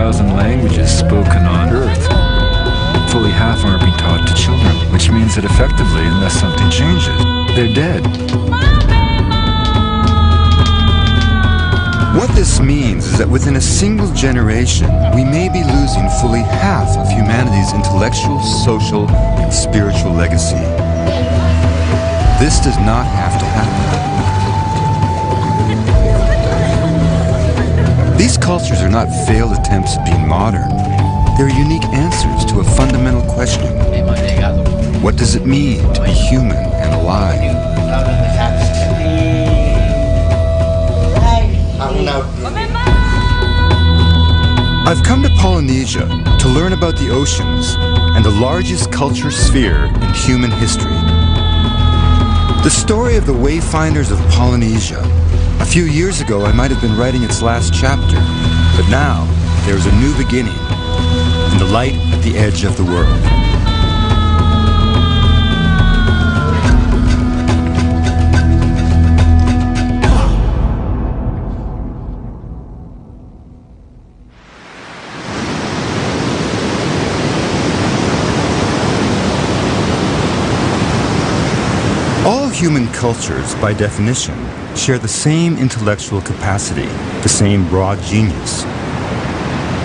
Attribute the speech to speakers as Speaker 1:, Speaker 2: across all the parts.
Speaker 1: 2,000 languages spoken on Earth. Fully half aren't being taught to children, which means that effectively, unless something changes, they're dead. What this means is that within a single generation, we may be losing fully half of humanity's intellectual, social, and spiritual legacy. This does not have to happen. These cultures are not failed attempts at being modern. They're unique answers to a fundamental question. What does it mean to be human and alive? I've come to Polynesia to learn about the oceans and the largest culture sphere in human history. The story of the Wayfinders of Polynesia. A few years ago, I might have been writing its last chapter, but now there is a new beginning and the light at the edge of the world. All human cultures, by definition, share the same intellectual capacity, the same broad genius.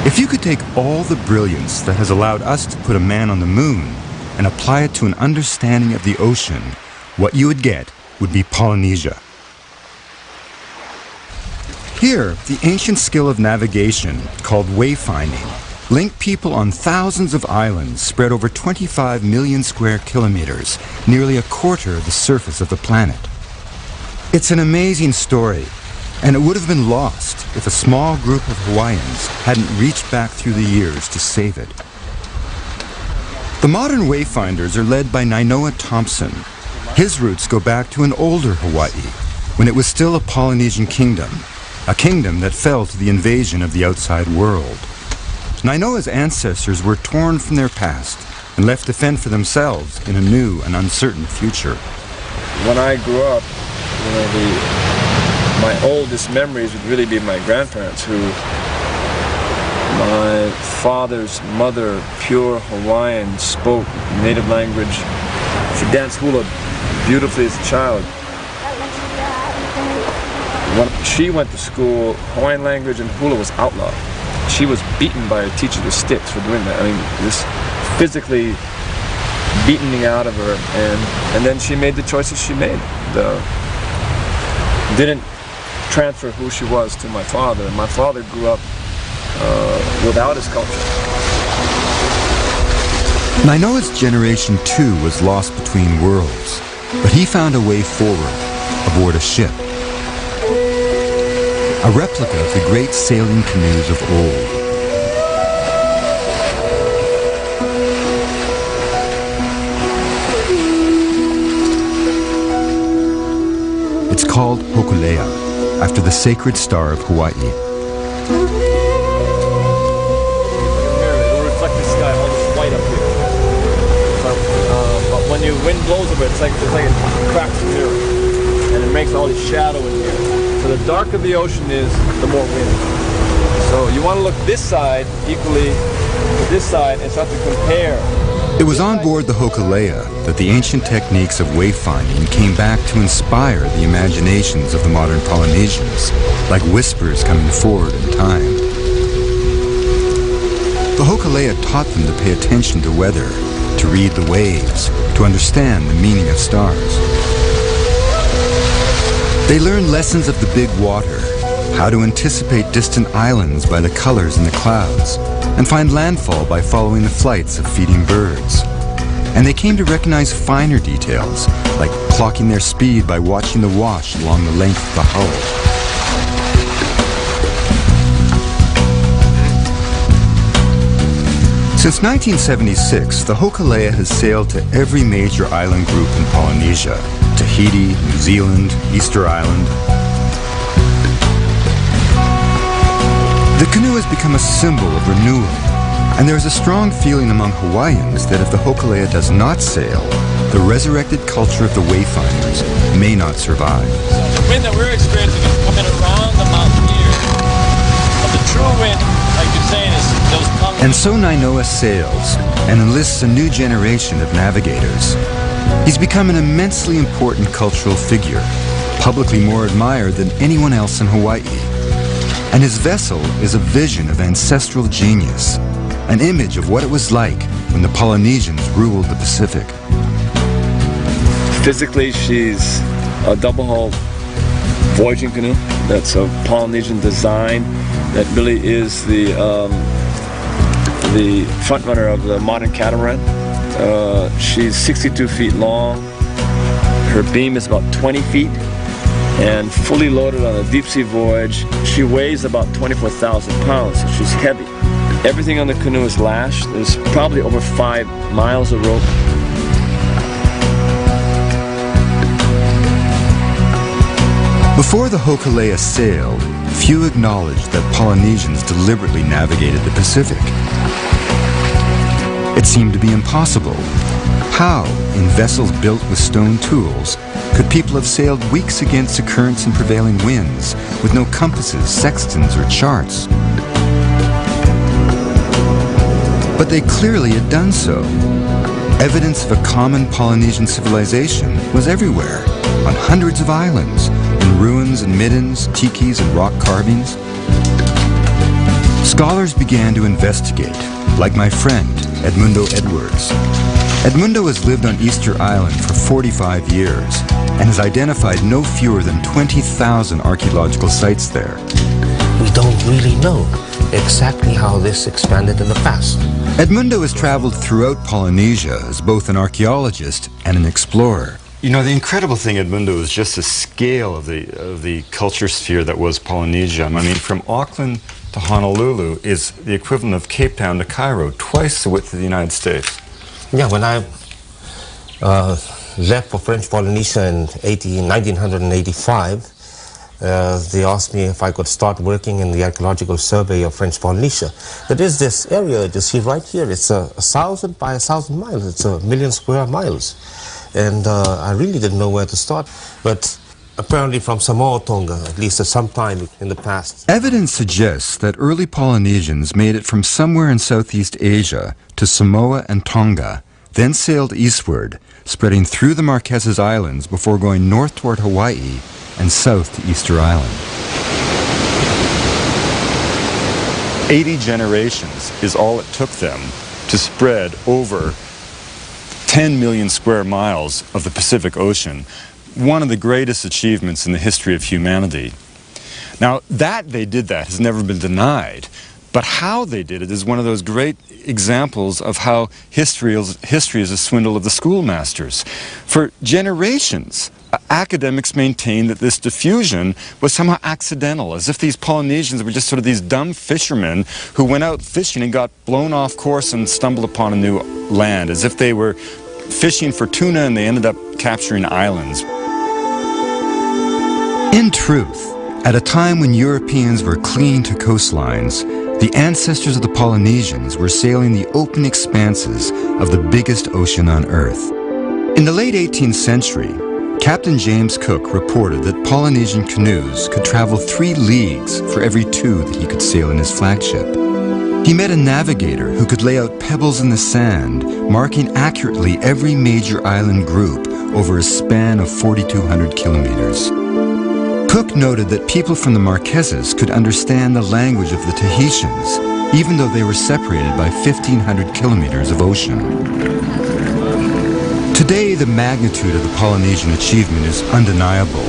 Speaker 1: If you could take all the brilliance that has allowed us to put a man on the moon and apply it to an understanding of the ocean, what you would get would be Polynesia. Here, the ancient skill of navigation, called wayfinding, linked people on thousands of islands spread over 25 million square kilometers, nearly a quarter of the surface of the planet. It's an amazing story, and it would have been lost if a small group of Hawaiians hadn't reached back through the years to save it. The modern Wayfinders are led by Nainoa Thompson. His roots go back to an older Hawaii, when it was still a Polynesian kingdom, a kingdom that fell to the invasion of the outside world. Nainoa's ancestors were torn from their past and left to fend for themselves in a new and uncertain future.
Speaker 2: When I grew up, my oldest memories would really be my grandparents, who my father's mother, pure Hawaiian, spoke native language. She danced hula beautifully as a child. When she went to school, Hawaiian language and hula was outlawed. She was beaten by her teacher with sticks for doing that. I mean, this physically beating out of her, and then she made the choices she made. Didn't transfer who she was to my father. And my father grew up without his culture.
Speaker 1: Nainoa's generation too was lost between worlds, but he found a way forward aboard a ship. A replica of the great sailing canoes of old. It's called Hokulea, after the sacred star of Hawaii.
Speaker 2: It'll reflect the sky, all this white up here. But when the wind blows over it, it's like it cracks through, and it makes all this shadow in here. So the darker the ocean is, the more wind. So you want to look this side equally to this side and start to compare.
Speaker 1: It was on board the Hokulea that the ancient techniques of wayfinding came back to inspire the imaginations of the modern Polynesians, like whispers coming forward in time. The Hokulea taught them to pay attention to weather, to read the waves, to understand the meaning of stars. They learned lessons of the big water, how to anticipate distant islands by the colors in the clouds, and find landfall by following the flights of feeding birds. And they came to recognize finer details, like clocking their speed by watching the wash along the length of the hull. Since 1976, the Hokulea has sailed to every major island group in Polynesia: Tahiti, New Zealand, Easter Island. The canoe has become a symbol of renewal, and there is a strong feeling among Hawaiians that if the Hokulea does not sail, the resurrected culture of the Wayfinders may not survive.
Speaker 2: The wind that we're experiencing is coming around the mountain here, but the true wind like you're saying, is those colors.
Speaker 1: And so Nainoa sails and enlists a new generation of navigators. He's become an immensely important cultural figure, publicly more admired than anyone else in Hawaii. And his vessel is a vision of ancestral genius, an image of what it was like when the Polynesians ruled the Pacific.
Speaker 2: Physically, she's a double-hull voyaging canoe. That's a Polynesian design that really is the front runner of the modern catamaran. She's 62 feet long. Her beam is about 20 feet. And fully loaded on a deep sea voyage, she weighs about 24,000 pounds, so she's heavy. Everything on the canoe is lashed. There's probably over 5 miles of rope.
Speaker 1: Before the Hokulea sailed, few acknowledged that Polynesians deliberately navigated the Pacific. It seemed to be impossible. How, in vessels built with stone tools, could people have sailed weeks against the currents and prevailing winds with no compasses, sextants, or charts? But they clearly had done so. Evidence of a common Polynesian civilization was everywhere, on hundreds of islands, in ruins and middens, tikis, and rock carvings. Scholars began to investigate, like my friend, Edmundo Edwards. Edmundo has lived on Easter Island for 45 years and has identified no fewer than 20,000 archaeological sites there.
Speaker 3: We don't really know exactly how this expanded in the past.
Speaker 1: Edmundo has traveled throughout Polynesia as both an archaeologist and an explorer.
Speaker 4: You know, the incredible thing, Edmundo, is just the scale of the culture sphere that was Polynesia. I mean, from Auckland to Honolulu is the equivalent of Cape Town to Cairo, twice the width of the United States.
Speaker 3: Yeah, when I left for French Polynesia in 1985, they asked me if I could start working in the Archaeological Survey of French Polynesia. There is this area you see right here. It's 1,000 by 1,000 miles. It's 1 million square miles. And I really didn't know where to start. But apparently from Samoa Tonga, at least at some time in the past.
Speaker 1: Evidence suggests that early Polynesians made it from somewhere in Southeast Asia to Samoa and Tonga, then sailed eastward, spreading through the Marquesas Islands before going north toward Hawaii and south to Easter Island.
Speaker 4: 80 generations is all it took them to spread over 10 million square miles of the Pacific Ocean, one of the greatest achievements in the history of humanity. Now, that they did that has never been denied, but how they did it is one of those great examples of how history is a swindle of the schoolmasters. For generations, academics maintained that this diffusion was somehow accidental, as if these Polynesians were just sort of these dumb fishermen who went out fishing and got blown off course and stumbled upon a new land, as if they were fishing for tuna and they ended up capturing islands.
Speaker 1: In truth, at a time when Europeans were clinging to coastlines, the ancestors of the Polynesians were sailing the open expanses of the biggest ocean on Earth. In the late 18th century, Captain James Cook reported that Polynesian canoes could travel 3 leagues for every 2 that he could sail in his flagship. He met a navigator who could lay out pebbles in the sand, marking accurately every major island group over a span of 4,200 kilometers. Cook noted that people from the Marquesas could understand the language of the Tahitians, even though they were separated by 1,500 kilometers of ocean. Today, the magnitude of the Polynesian achievement is undeniable.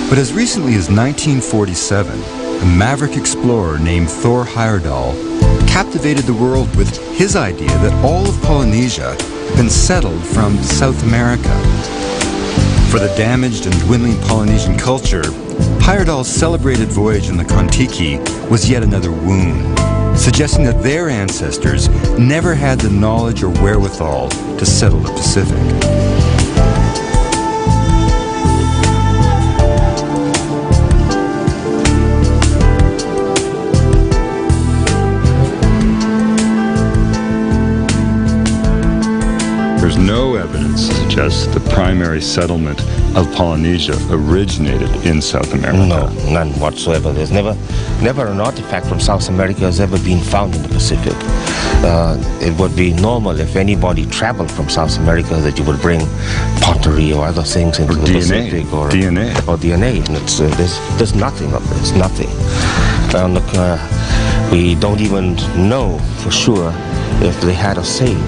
Speaker 1: But as recently as 1947, a maverick explorer named Thor Heyerdahl captivated the world with his idea that all of Polynesia had been settled from South America. For the damaged and dwindling Polynesian culture, Heyerdahl's celebrated voyage in the Kon-Tiki was yet another wound, suggesting that their ancestors never had the knowledge or wherewithal to settle the Pacific.
Speaker 4: There's no evidence to suggest the primary settlement of Polynesia originated in South America.
Speaker 3: No, none whatsoever. There's never an artifact from South America has ever been found in the Pacific. It would be normal if anybody traveled from South America that you would bring pottery or other things into the Pacific. Or DNA. And it's, there's nothing of this, nothing. Look, we don't even know for sure if they had a sail.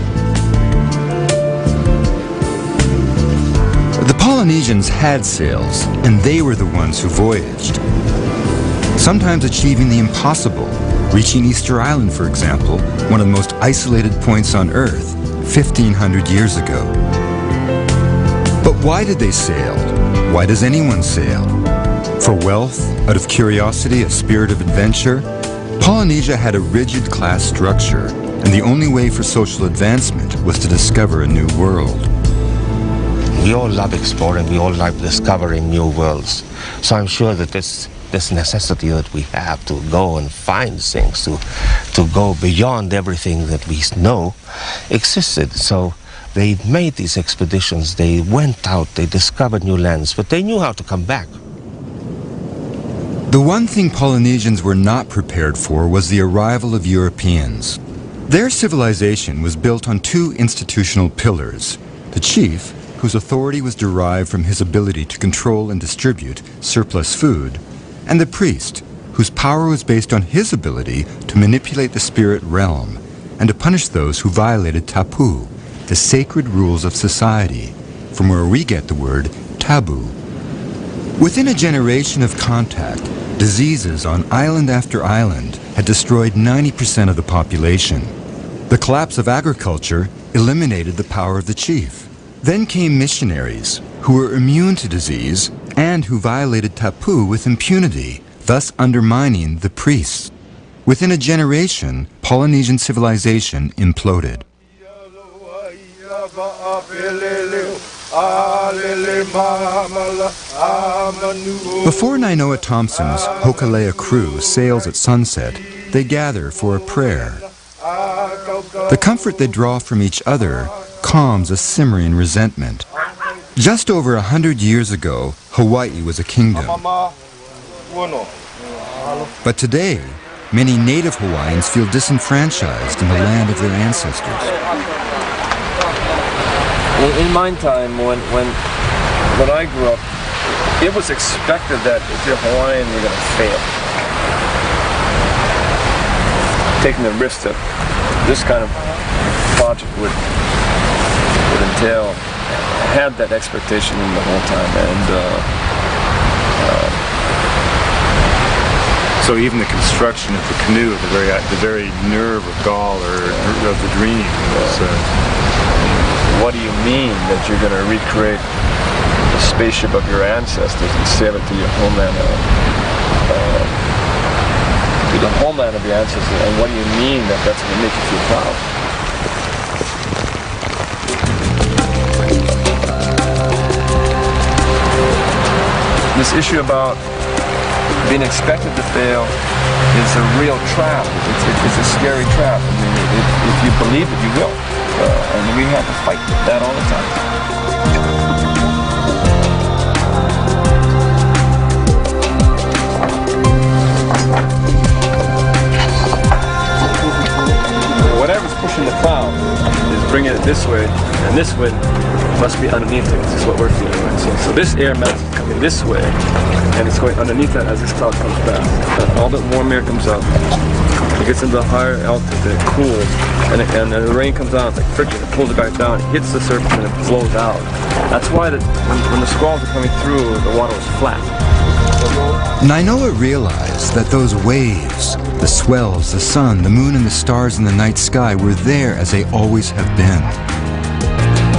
Speaker 1: The Polynesians had sails, and they were the ones who voyaged, sometimes achieving the impossible, reaching Easter Island, for example, one of the most isolated points on Earth, 1,500 years ago. But why did they sail? Why does anyone sail? For wealth, out of curiosity, a spirit of adventure? Polynesia had a rigid class structure, and the only way for social advancement was to discover a new world.
Speaker 3: We all love exploring, we all love discovering new worlds. So I'm sure that this necessity that we have to go and find things, to go beyond everything that we know, existed. So they made these expeditions, they went out, they discovered new lands, but they knew how to come back.
Speaker 1: The one thing Polynesians were not prepared for was the arrival of Europeans. Their civilization was built on two institutional pillars: the chief, whose authority was derived from his ability to control and distribute surplus food, and the priest, whose power was based on his ability to manipulate the spirit realm and to punish those who violated tapu, the sacred rules of society, from where we get the word taboo. Within a generation of contact, diseases on island after island had destroyed 90% of the population. The collapse of agriculture eliminated the power of the chief. Then came missionaries, who were immune to disease and who violated tapu with impunity, thus undermining the priests. Within a generation, Polynesian civilization imploded. Before Nainoa Thompson's Hokulea crew sails at sunset, they gather for a prayer. The comfort they draw from each other calms a simmering resentment. Just over 100 years ago, Hawaii was a kingdom. But today, many native Hawaiians feel disenfranchised in the land of their ancestors.
Speaker 2: In my time, when I grew up, it was expected that if you're Hawaiian, you're going to fail. Taking the risk that this kind of project would entail, had that expectation the whole time, and
Speaker 4: so even the construction of the canoe, the very nerve of gall or of the dream was.
Speaker 2: What do you mean that you're going to recreate the spaceship of your ancestors and sail it to your homeland, to the homeland of your ancestors? And what do you mean that that's going to make you feel proud? This issue about being expected to fail is a real trap. It's a scary trap. I mean, if you believe it, you will. And we have to fight that all the time. Whatever's pushing the cloud is bringing it this way, and this wind must be underneath it. This is what we're feeling. Right? So this air mass is coming this way, and it's going underneath that as this cloud comes back. All that warm air comes up. It gets into higher altitude, it cools, and the rain comes out, it's like friction, it pulls it back down, it hits the surface and it flows out. That's why when the squalls are coming through, the water was flat.
Speaker 1: Nainoa realized that those waves, the swells, the sun, the moon and the stars in the night sky were there as they always have been.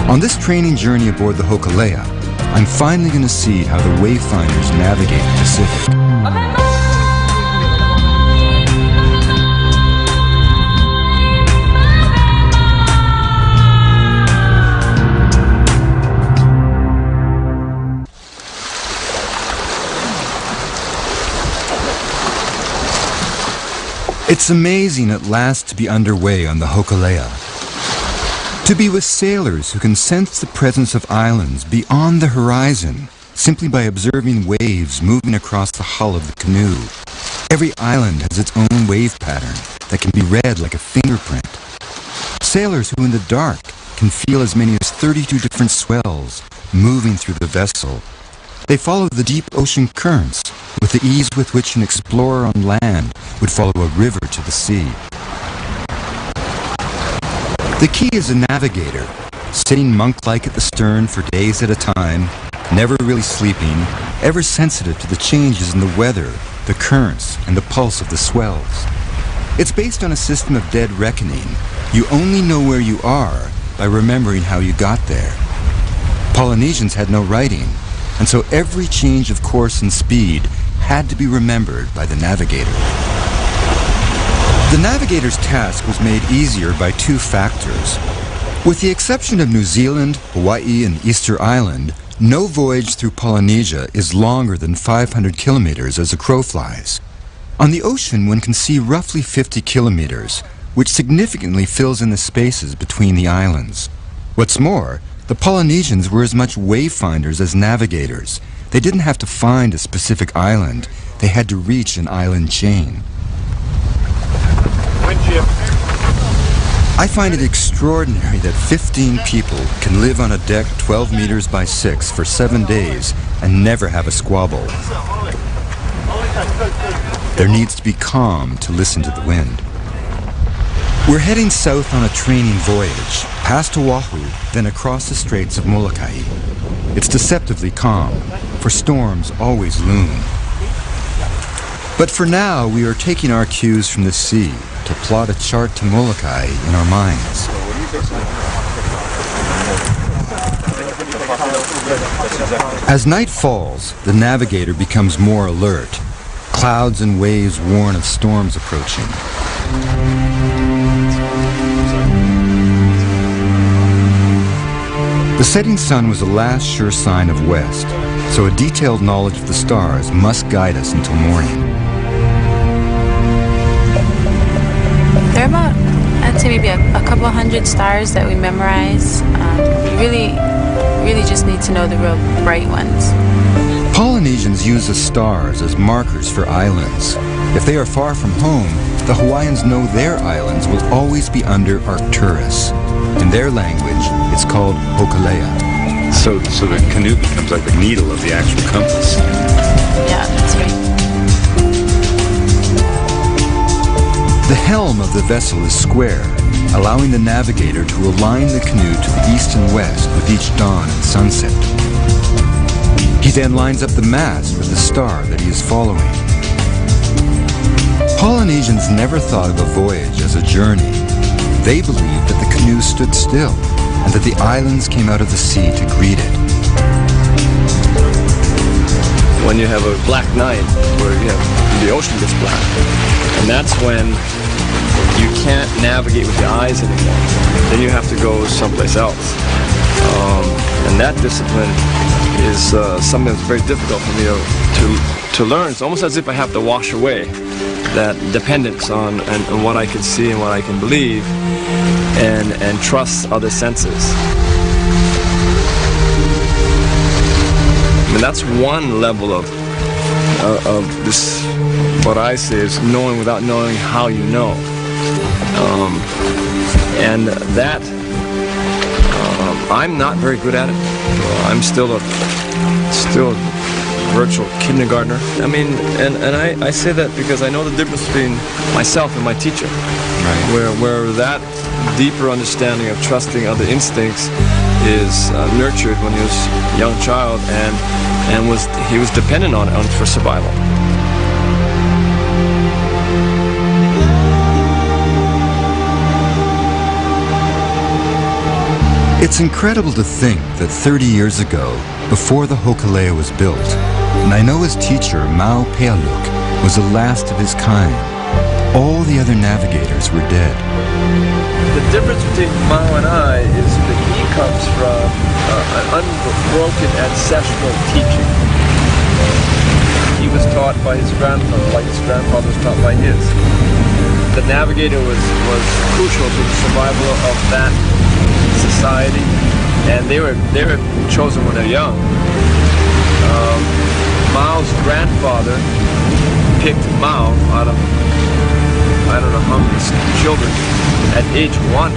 Speaker 1: On this training journey aboard the Hokulea, I'm finally going to see how the Wayfinders navigate the Pacific. It's amazing at last to be underway on the Hokulea. To be with sailors who can sense the presence of islands beyond the horizon simply by observing waves moving across the hull of the canoe. Every island has its own wave pattern that can be read like a fingerprint. Sailors who in the dark can feel as many as 32 different swells moving through the vessel. They follow the deep ocean currents with the ease with which an explorer on land would follow a river to the sea. The key is a navigator, sitting monk-like at the stern for days at a time, never really sleeping, ever sensitive to the changes in the weather, the currents, and the pulse of the swells. It's based on a system of dead reckoning. You only know where you are by remembering how you got there. Polynesians had no writing, and so every change of course and speed had to be remembered by the navigator. The navigator's task was made easier by two factors. With the exception of New Zealand, Hawaii, and Easter Island, no voyage through Polynesia is longer than 500 kilometers as a crow flies. On the ocean, one can see roughly 50 kilometers, which significantly fills in the spaces between the islands. What's more, the Polynesians were as much wayfinders as navigators. They didn't have to find a specific island. They had to reach an island chain. I find it extraordinary that 15 people can live on a deck 12 meters by 6 for 7 days and never have a squabble. There needs to be calm to listen to the wind. We're heading south on a training voyage, past Oahu, then across the straits of Molokai. It's deceptively calm, for storms always loom. But for now, we are taking our cues from the sea to plot a chart to Molokai in our minds. As night falls, the navigator becomes more alert. Clouds and waves warn of storms approaching. The setting sun was the last sure sign of west, so a detailed knowledge of the stars must guide us until morning.
Speaker 5: There are about, I'd say maybe a couple hundred stars that we memorize. You really just need to know the real bright ones.
Speaker 1: Polynesians use the stars as markers for islands. If they are far from home, the Hawaiians know their islands will always be under Arcturus. In their language, it's called Hokulea.
Speaker 4: So the canoe becomes like the needle of the actual compass.
Speaker 5: Yeah, that's right.
Speaker 1: The helm of the vessel is square, allowing the navigator to align the canoe to the east and west with each dawn and sunset. He then lines up the mast with the star that he is following. Polynesians never thought of a voyage as a journey. They believed that the canoe stood still and that the islands came out of the sea to greet it.
Speaker 2: When you have a black night, where the ocean gets black, and that's when you can't navigate with your eyes anymore. Then you have to go someplace else. And that discipline is something that's very difficult for me to learn. It's almost as if I have to wash away that dependence on what I can see and what I can believe, and trust other senses. I mean, that's one level of this, what I say is knowing without knowing how you know. And that, I'm not very good at it. I'm still a virtual kindergartner. I mean, and I say that because I know the difference between myself and my teacher. Right. Where that deeper understanding of trusting other instincts is nurtured when he was a young child, and he was dependent on it for survival.
Speaker 1: It's incredible to think that 30 years ago, before the Hokulea was built, Nainoa's teacher, Mau Pealuk, was the last of his kind. All the other navigators were dead.
Speaker 2: The difference between Mau and I is that he comes from an unbroken ancestral teaching. He was taught by his grandfather, like his grandfather was taught by his. The navigator was crucial to the survival of that society, and they were chosen when they're young. Mao's grandfather picked Mao out of I don't know how many children at age 1,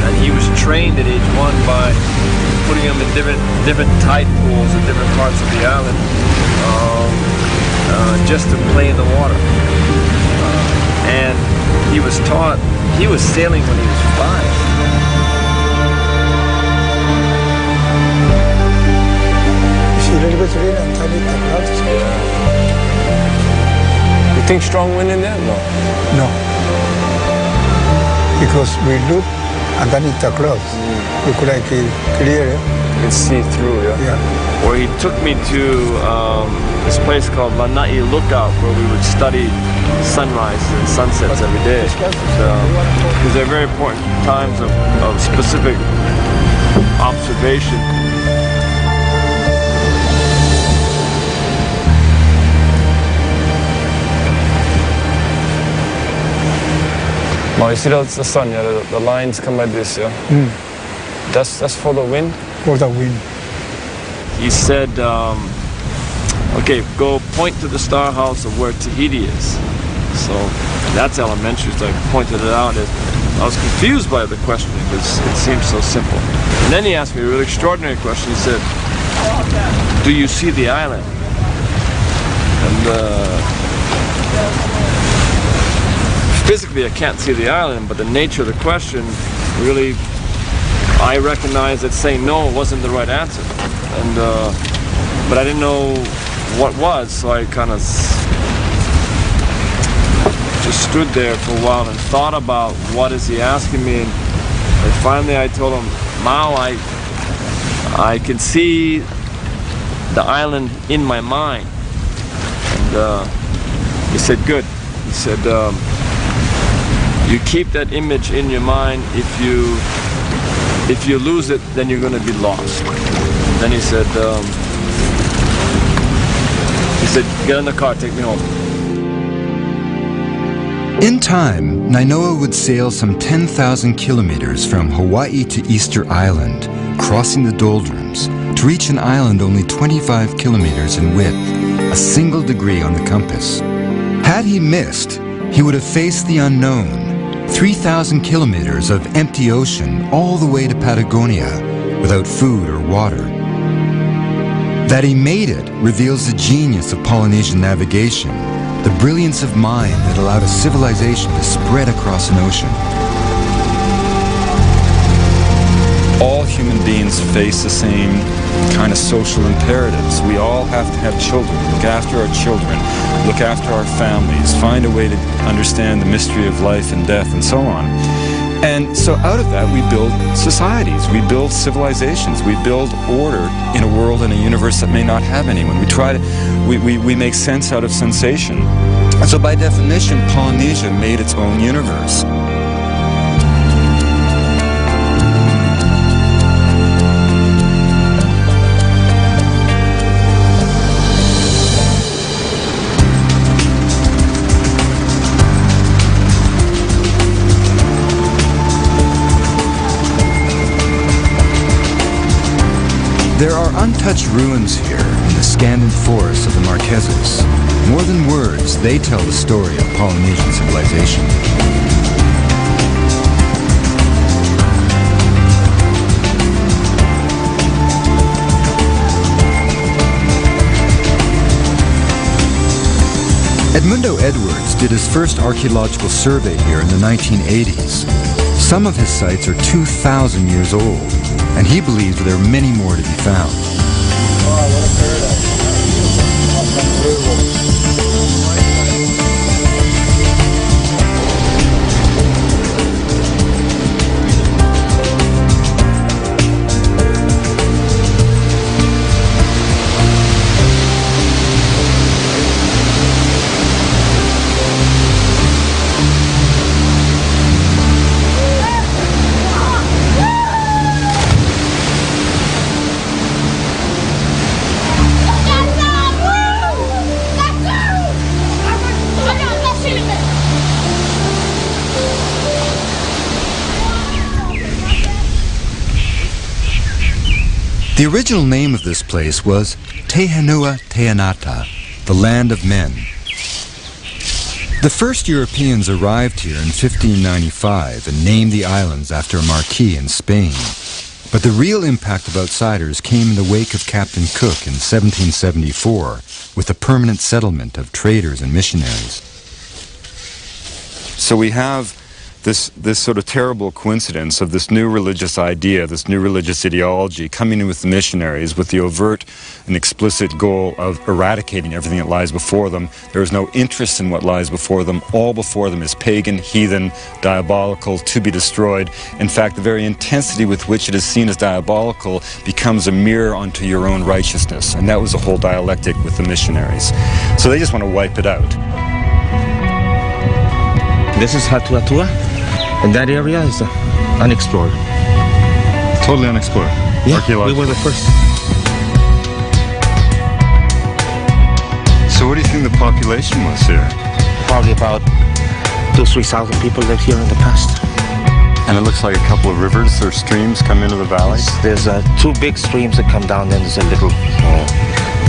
Speaker 2: and he was trained at age 1 by putting him in different tide pools in different parts of the island, just to play in the water. And he was taught, he was sailing when he was 5.
Speaker 6: See, a little bit rain and tiny clouds.
Speaker 2: You think strong wind in there? No.
Speaker 6: No. Because we look underneath the clouds. Look like clear.
Speaker 2: You can see through, yeah?
Speaker 6: Yeah.
Speaker 2: Where he took me to this place called Lanai Lookout, where we would study sunrises and sunsets every day. Because they're very important times of specific observation. Now you see that's the sun, yeah. The lines come like this, yeah. That's for the wind.
Speaker 6: For the wind.
Speaker 2: He said, okay, go point to the star house of where Tahiti is. So that's elementary. So I pointed it out. I was confused by the question because it seemed so simple. And then he asked me a really extraordinary question. He said, do you see the island? And physically I can't see the island, but the nature of the question really, I recognized that saying no wasn't the right answer. And but I didn't know what was, so I kind of just stood there for a while and thought about what is he asking me, and finally I told him, Mao, I can see the island in my mind. And he said, good. He said, you keep that image in your mind. If you lose it, then you're going to be lost. Then he said, get in the car, take me home.
Speaker 1: In time, Nainoa would sail some 10,000 kilometers from Hawaii to Easter Island, crossing the doldrums, to reach an island only 25 kilometers in width, a single degree on the compass. Had he missed, he would have faced the unknown, 3,000 kilometers of empty ocean all the way to Patagonia, without food or water. That he made it reveals the genius of Polynesian navigation, the brilliance of mind that allowed a civilization to spread across an ocean.
Speaker 4: All human beings face the same kind of social imperatives. We all have to have children, look after our children, look after our families, find a way to understand the mystery of life and death and so on. And so out of that we build societies, we build civilizations, we build order in a world and a universe that may not have anyone. We make sense out of sensation. And so by definition, Polynesia made its own universe.
Speaker 1: There are untouched ruins here in the Scandin forests of the Marquesas. More than words, they tell the story of Polynesian civilization. Edmundo Edwards did his first archaeological survey here in the 1980s. Some of his sites are 2,000 years old, and he believes there are many more to be found. The original name of this place was Tehenua Teanata, the land of men. The first Europeans arrived here in 1595 and named the islands after a marquis in Spain. But the real impact of outsiders came in the wake of Captain Cook in 1774 with the permanent settlement of traders and missionaries.
Speaker 4: So we have this sort of terrible coincidence of this new religious idea, this new religious ideology coming in with the missionaries with the overt and explicit goal of eradicating everything that lies before them. There is no interest in what lies before them. All before them is pagan, heathen, diabolical, to be destroyed. In fact, the very intensity with which it is seen as diabolical becomes a mirror unto your own righteousness. And that was the whole dialectic with the missionaries. So they just want to wipe it out.
Speaker 3: This is Hatuatua, and that area is unexplored.
Speaker 4: Totally unexplored.
Speaker 3: Yeah, we were the first.
Speaker 4: So what do you think the population was here?
Speaker 3: Probably about 2,000 to 3,000 people lived here in the past.
Speaker 4: And it looks like a couple of rivers or streams come into the valley?
Speaker 3: There's two big streams that come down, then there's a little...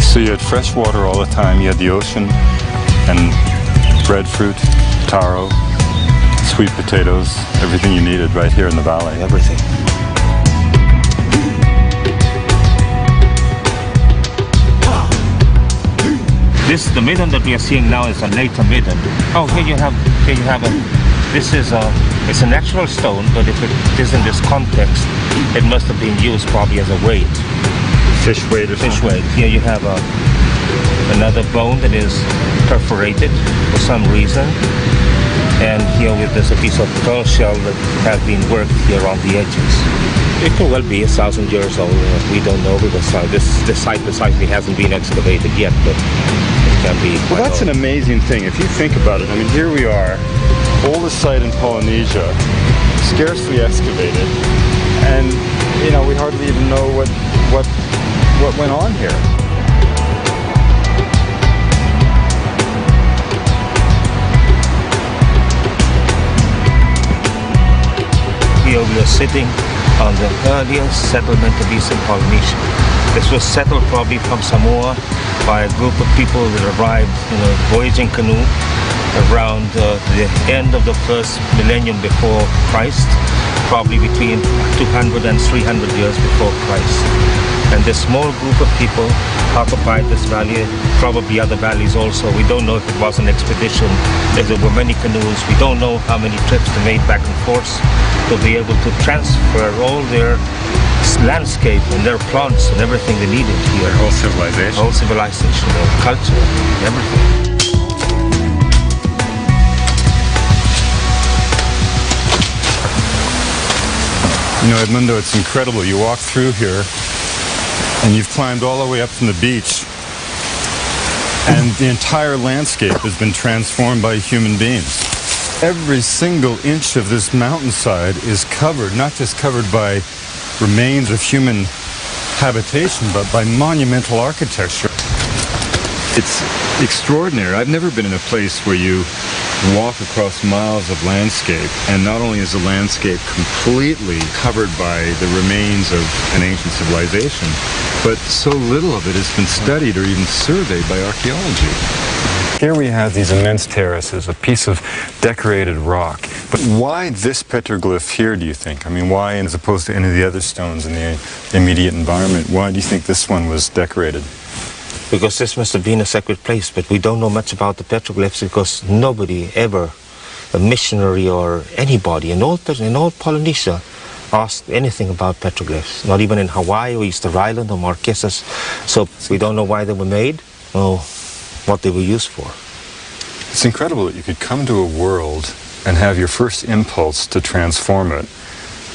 Speaker 4: So you had fresh water all the time, you had the ocean, and breadfruit, taro, sweet potatoes, everything you needed right here in the valley.
Speaker 3: Everything. This, the midden that we are seeing now is a later midden. Oh, here you have this is it's a natural stone, but if it is in this context, it must have been used probably as a weight.
Speaker 4: Fish weight or something?
Speaker 3: Fish weight. Here you have another bone that is perforated for some reason. And here there's a piece of pearl shell that has been worked here on the edges. It could well be 1,000 years old. We don't know because this site precisely hasn't been excavated yet, but it can be.
Speaker 4: Well, that's an amazing thing. If you think about it, I mean, here we are, oldest site in Polynesia, scarcely excavated, and you know we hardly even know what went on here.
Speaker 3: Here we are sitting on the earliest settlement of Eastern Polynesia. This was settled probably from Samoa by a group of people that arrived in a voyaging canoe around the end of the first millennium before Christ, probably between 200 and 300 years before Christ. And this small group of people occupied this valley, probably other valleys also. We don't know if it was an expedition, if there were many canoes. We don't know how many trips they made back and forth to be able to transfer all their landscape and their plants and everything they needed here.
Speaker 4: Whole civilization.
Speaker 3: Whole civilization, culture, everything.
Speaker 4: You know, Edmundo, it's incredible. You walk through here and you've climbed all the way up from the beach, and the entire landscape has been transformed by human beings. Every single inch of this mountainside is covered, not just covered by remains of human habitation, but by monumental architecture. It's extraordinary. I've never been in a place where you walk across miles of landscape, and not only is the landscape completely covered by the remains of an ancient civilization, but so little of it has been studied or even surveyed by archaeology. Here we have these immense terraces, a piece of decorated rock. But why this petroglyph here, do you think? I mean, why, as opposed to any of the other stones in the immediate environment, why do you think this one was decorated?
Speaker 3: Because this must have been a sacred place, but we don't know much about the petroglyphs because nobody ever, a missionary or anybody in all Polynesia, asked anything about petroglyphs, not even in Hawaii or Easter Island or Marquesas. So we don't know why they were made or what they were used for.
Speaker 4: It's incredible that you could come to a world and have your first impulse to transform it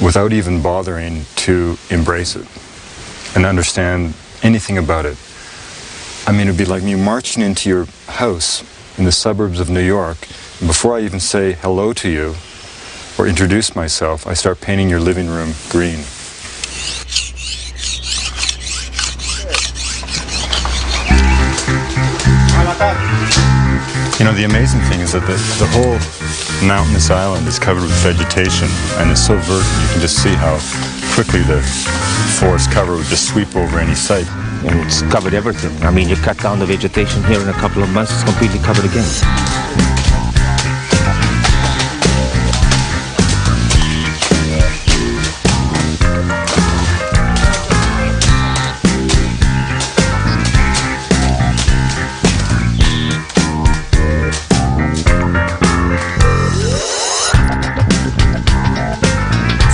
Speaker 4: without even bothering to embrace it and understand anything about it. I mean, it'd be like me marching into your house in the suburbs of New York, and before I even say hello to you or introduce myself, I start painting your living room green. You know, the amazing thing is that the whole mountainous island is covered with vegetation, and it's so verdant you can just see how quickly the forest cover would just sweep over any site.
Speaker 3: And it's covered everything. I mean, you cut down the vegetation here in a couple of months, it's completely covered again.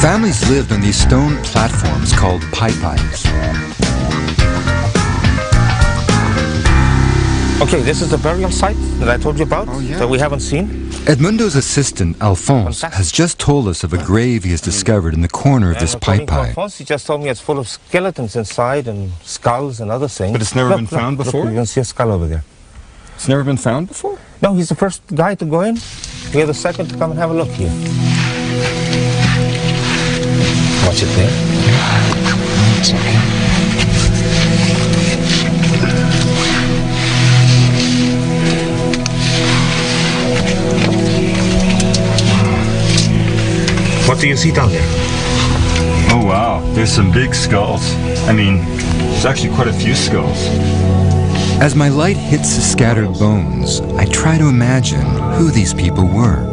Speaker 1: Families lived on these stone platforms called paipais.
Speaker 3: Okay, this is the burial site that I told you about, that we haven't seen.
Speaker 1: Edmundo's assistant, Alphonse, has just told us of a grave he has discovered in the corner of this paipai.
Speaker 3: Alphonse, he just told me it's full of skeletons inside and skulls and other things.
Speaker 4: But it's never been found before?
Speaker 3: Look, you can see a skull over there.
Speaker 4: It's never been found before?
Speaker 3: No, he's the first guy to go in. We're the second to come and have a look here. Watch it there.
Speaker 1: It's okay.
Speaker 3: What do you see down there?
Speaker 4: Oh wow, there's some big skulls. I mean, there's actually quite a few skulls.
Speaker 1: As my light hits the scattered bones, I try to imagine who these people were.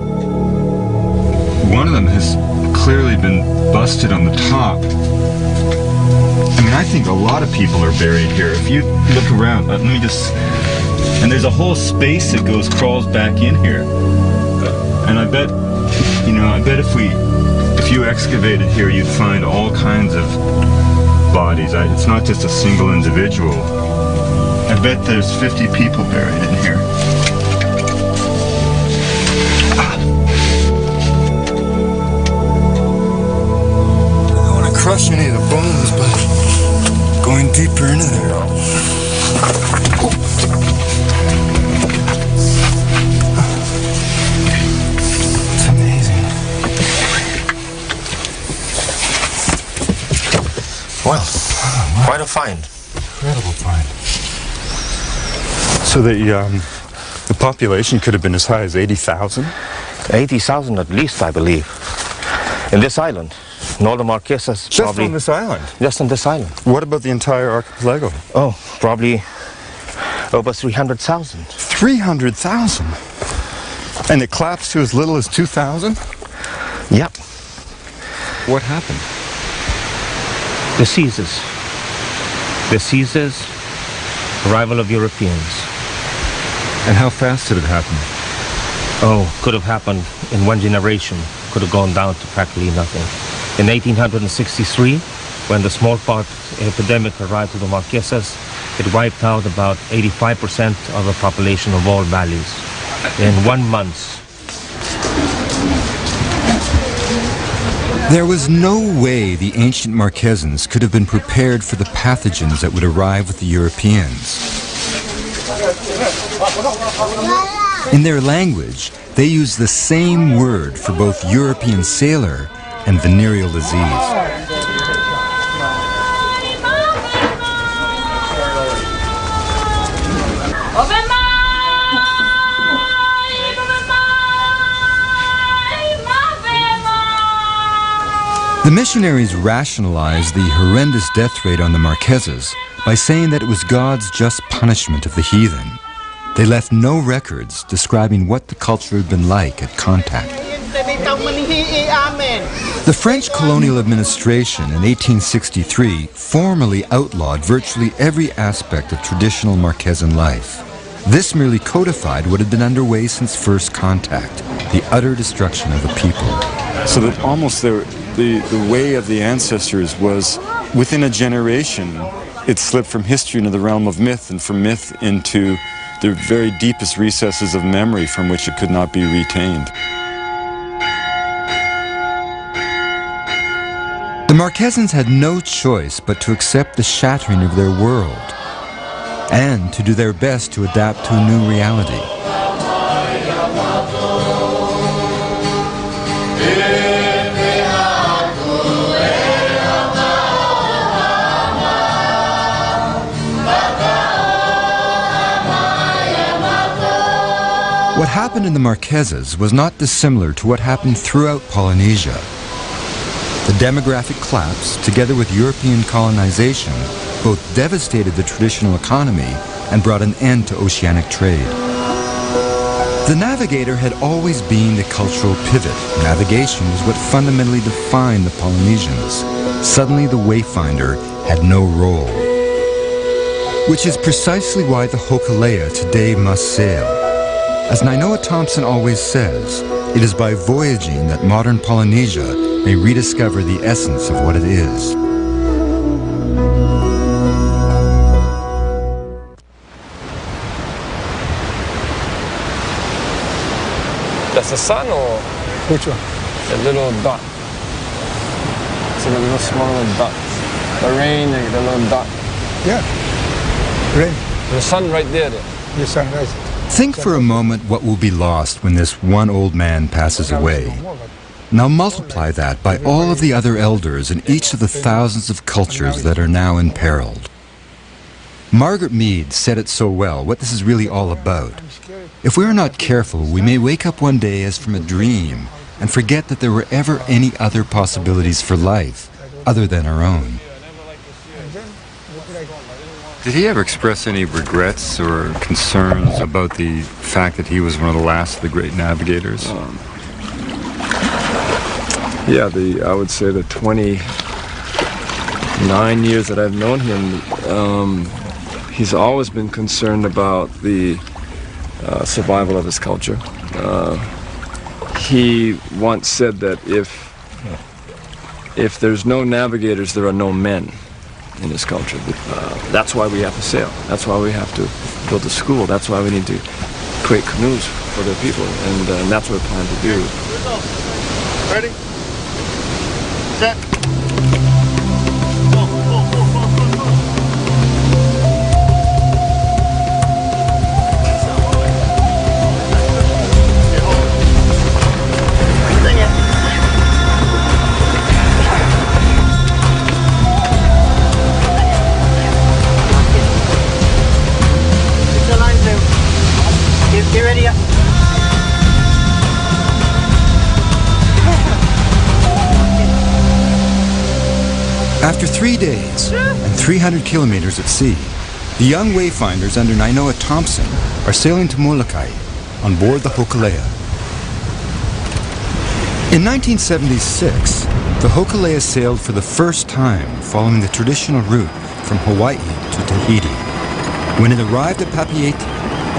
Speaker 4: One of them has clearly been busted on the top. I mean, I think a lot of people are buried here. If you look around, let me just... And there's a whole space that crawls back in here. And I bet, I bet if you excavated here, you'd find all kinds of bodies. It's not just a single individual. I bet there's 50 people buried in here.
Speaker 1: Crush any of the bones, but going deeper into there. It's amazing.
Speaker 3: Well, quite a find.
Speaker 1: Incredible find.
Speaker 4: So the population could have been as high as 80,000?
Speaker 3: 80,000 at least, I believe. In this island. And all the Marquesas
Speaker 4: Just
Speaker 3: probably...
Speaker 4: on this island?
Speaker 3: Just on this island.
Speaker 4: What about the entire archipelago?
Speaker 3: Oh, probably over 300,000.
Speaker 4: 300,000? And it collapsed to as little as 2,000?
Speaker 3: Yep.
Speaker 4: What happened?
Speaker 3: Diseases. Diseases, arrival of Europeans.
Speaker 4: And how fast did it happen?
Speaker 3: Oh, could have happened in one generation. Could have gone down to practically nothing. In 1863, when the smallpox epidemic arrived to the Marquesas, it wiped out about 85% of the population of all valleys in 1 month.
Speaker 1: There was no way the ancient Marquesans could have been prepared for the pathogens that would arrive with the Europeans. In their language, they use the same word for both European sailor and venereal disease. The missionaries rationalized the horrendous death rate on the Marquesas by saying that it was God's just punishment of the heathen. They left no records describing what the culture had been like at contact. The French colonial administration in 1863 formally outlawed virtually every aspect of traditional Marquesan life. This merely codified what had been underway since first contact, the utter destruction of the people.
Speaker 4: So that almost the way of the ancestors was, within a generation, it slipped from history into the realm of myth, and from myth into the very deepest recesses of memory from which it could not be retained.
Speaker 1: The Marquesans had no choice but to accept the shattering of their world and to do their best to adapt to a new reality. What happened in the Marquesas was not dissimilar to what happened throughout Polynesia. The demographic collapse, together with European colonization, both devastated the traditional economy and brought an end to oceanic trade. The navigator had always been the cultural pivot. Navigation was what fundamentally defined the Polynesians. Suddenly, the wayfinder had no role. Which is precisely why the Hokulea today must sail. As Nainoa Thompson always says, it is by voyaging that modern Polynesia may rediscover the essence of what it is.
Speaker 2: That's the sun or
Speaker 6: Which one?
Speaker 2: the little dot? So the little small little dot. The rain, the little dot.
Speaker 6: Yeah. Rain.
Speaker 2: The sun right there.
Speaker 6: The sunrise.
Speaker 1: Think for a moment what will be lost when this one old man passes away. Now multiply that by all of the other elders in each of the thousands of cultures that are now imperiled. Margaret Mead said it so well, what this is really all about. If we are not careful, we may wake up one day as from a dream and forget that there were ever any other possibilities for life other than our own.
Speaker 4: Did he ever express any regrets or concerns about the fact that he was one of the last of the great navigators?
Speaker 2: Yeah, I would say the 29 years that I've known him, he's always been concerned about the survival of his culture. He once said that if there's no navigators, there are no men in this culture. That's why we have to sail. That's why we have to build a school. That's why we need to create canoes for the people, and that's what we plan to do.
Speaker 7: Ready? Set. Get ready up.
Speaker 1: After 3 days and 300 kilometers at sea, the young wayfinders under Nainoa Thompson are sailing to Molokai on board the Hokulea. In 1976, the Hokulea sailed for the first time following the traditional route from Hawaii to Tahiti. When it arrived at Papeete,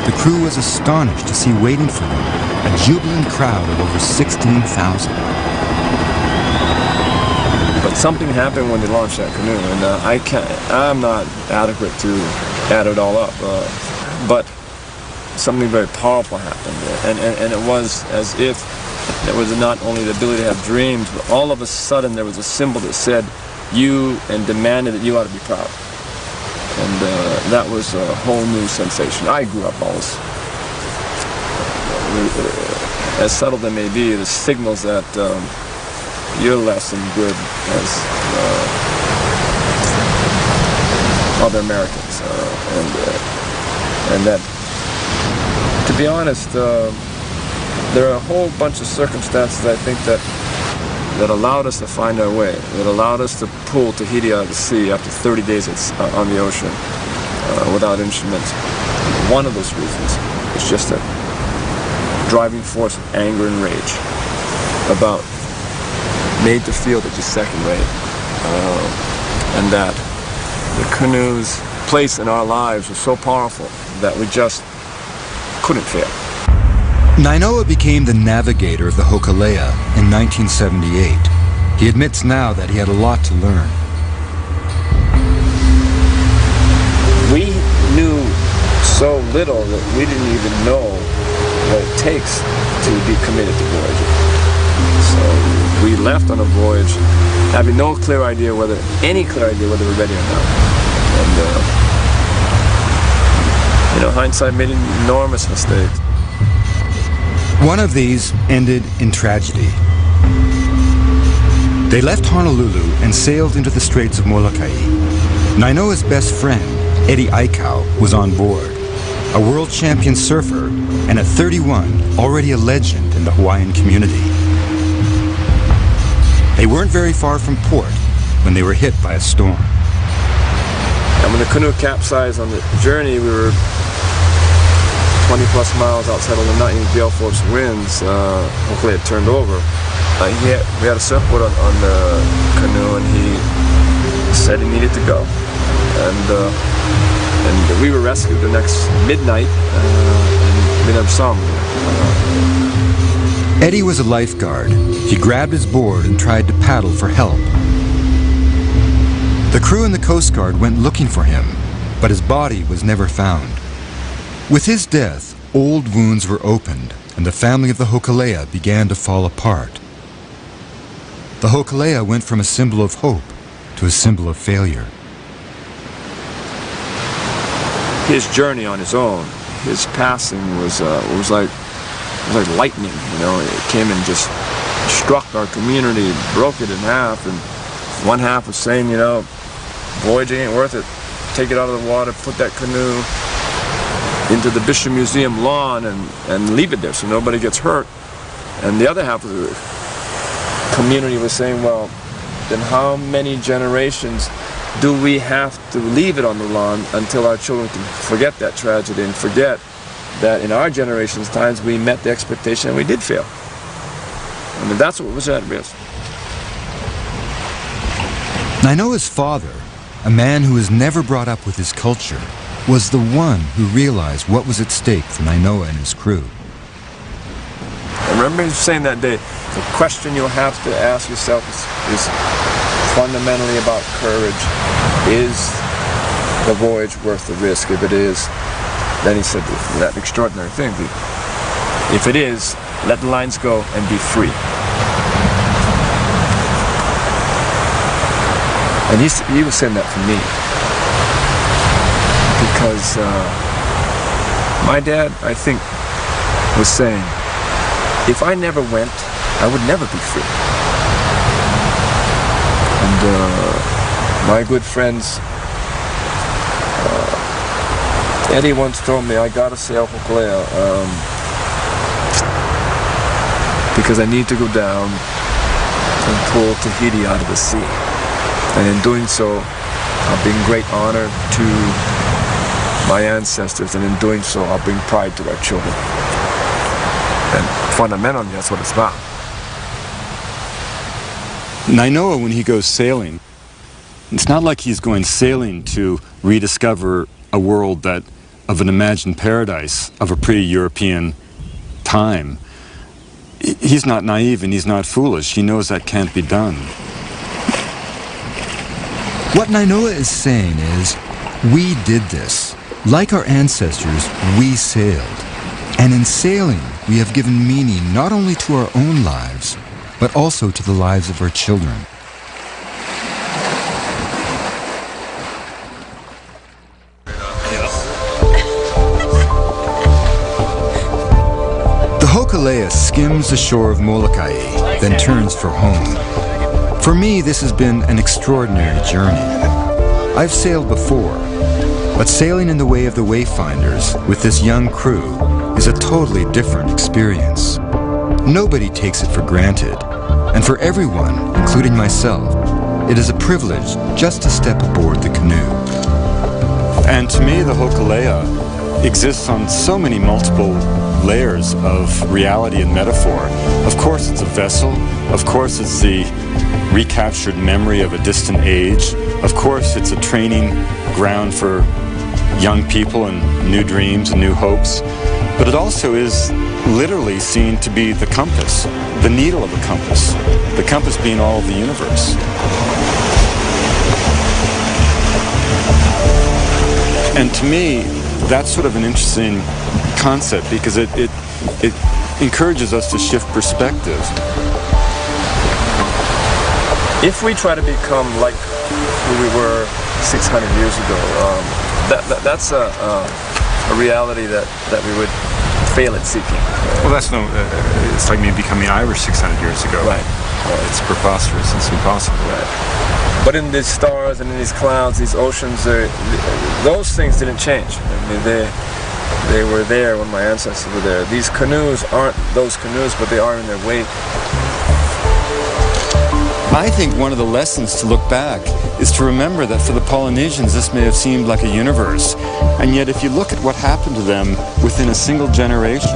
Speaker 1: the crew was astonished to see waiting for them a jubilant crowd of over 16,000.
Speaker 2: But something happened when they launched that canoe, and I'm not adequate to add it all up. But something very powerful happened, and it was as if there was not only the ability to have dreams, but all of a sudden there was a symbol that said you and demanded that you ought to be proud. And that was a whole new sensation. I grew up always, as subtle they may be, the signals that you're less than good as other Americans, and that, to be honest, there are a whole bunch of circumstances I think that allowed us to find our way, that allowed us to pull Tahiti out of the sea after 30 days on the ocean without instruments. One of those reasons is just a driving force of anger and rage about made to feel that you're second rate, and that the canoe's place in our lives was so powerful that we just couldn't fail.
Speaker 1: Nainoa became the navigator of the Hokulea in 1978. He admits now that he had a lot to learn.
Speaker 2: We knew so little that we didn't even know what it takes to be committed to voyaging. So we left on a voyage having no clear idea whether we're ready or not. And hindsight made enormous mistakes.
Speaker 1: One of these ended in tragedy. They left Honolulu and sailed into the Straits of Molokai. Nainoa's best friend, Eddie Aikau, was on board, a world champion surfer, and at 31, already a legend in the Hawaiian community. They weren't very far from port when they were hit by a storm.
Speaker 2: And when the canoe capsized on the journey, we were 20 plus miles outside of Lanai, gale force winds. Hopefully it turned over. We had a surfboard on the canoe, and he said he needed to go. And we were rescued the next midnight in Minam-Sam.
Speaker 1: Eddie was a lifeguard. He grabbed his board and tried to paddle for help. The crew and the Coast Guard went looking for him, but his body was never found. With his death, old wounds were opened, and the family of the Hokulea began to fall apart. The Hokulea went from a symbol of hope to a symbol of failure.
Speaker 2: His journey on his own, his passing was like lightning. You know, it came and just struck our community, broke it in half, and one half was saying, you know, voyaging ain't worth it. Take it out of the water, put that canoe into the Bishop Museum lawn and leave it there so nobody gets hurt. And the other half of the community was saying, well, then how many generations do we have to leave it on the lawn until our children can forget that tragedy and forget that in our generation's times we met the expectation and we did fail? I mean, that's what was at risk.
Speaker 1: Nainoa's father, a man who was never brought up with his culture, was the one who realized what was at stake for Nainoa and his crew.
Speaker 2: I remember him saying that day, the question you'll have to ask yourself is fundamentally about courage. Is the voyage worth the risk? If it is, then he said that extraordinary thing. If it is, let the lines go and be free. And he was saying that for me. Because my dad, I think, was saying, if I never went, I would never be free. And my good friends, Eddie once told me I gotta sail Hokulea because I need to go down and pull Tahiti out of the sea. And in doing so, I'll bring great honor to my ancestors, and in doing so, I'll bring pride to our children. And fundamentally, that's what it's about.
Speaker 4: Nainoa, when he goes sailing, it's not like he's going sailing to rediscover a world of an imagined paradise of a pre-European time. He's not naive and he's not foolish. He knows that can't be done.
Speaker 1: What Nainoa is saying is, we did this. Like our ancestors, we sailed. And in sailing, we have given meaning not only to our own lives, but also to the lives of our children. The Hokulea skims the shore of Molokai, then turns for home. For me, this has been an extraordinary journey. I've sailed before, but sailing in the way of the Wayfinders with this young crew is a totally different experience. Nobody takes it for granted, and for everyone, including myself, it is a privilege just to step aboard the canoe.
Speaker 4: And to me, the Hokulea exists on so many multiple layers of reality and metaphor. Of course it's a vessel, of course it's the recaptured memory of a distant age, of course it's a training ground for young people and new dreams and new hopes, but it also is literally seen to be the compass, the needle of a compass, the compass being all of the universe. And to me, that's sort of an interesting concept because it encourages us to shift perspective.
Speaker 2: If we try to become like who we were 600 years ago, that's a reality that we would fail at seeking.
Speaker 8: Well, that's no. It's like me becoming Irish 600 years ago.
Speaker 2: Right.
Speaker 8: It's preposterous. It's impossible.
Speaker 2: Right. But in these stars and in these clouds, these oceans, those things didn't change. I mean, they were there when my ancestors were there. These canoes aren't those canoes, but they are in their wake.
Speaker 4: I think one of the lessons to look back is to remember that for the Polynesians this may have seemed like a universe, and yet if you look at what happened to them within a single generation,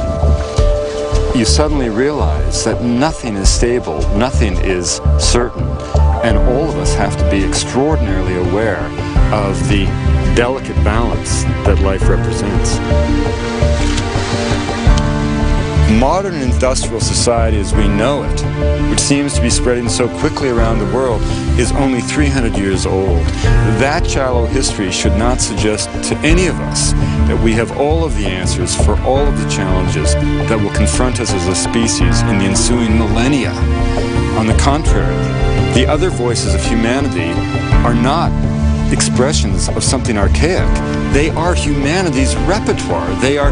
Speaker 4: you suddenly realize that nothing is stable, nothing is certain, and all of us have to be extraordinarily aware of the delicate balance that life represents. Modern industrial society as we know it, which seems to be spreading so quickly around the world, is only 300 years old. That shallow history should not suggest to any of us that we have all of the answers for all of the challenges that will confront us as a species in the ensuing millennia. On the contrary, the other voices of humanity are not expressions of something archaic. They are humanity's repertoire. They are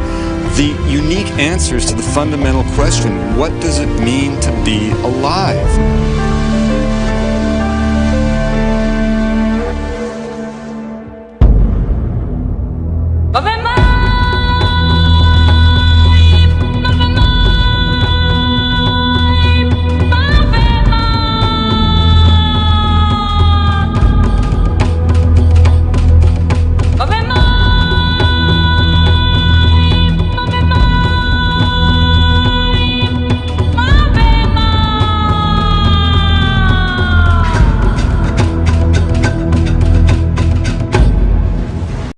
Speaker 4: the unique answers to the fundamental question, what does it mean to be alive?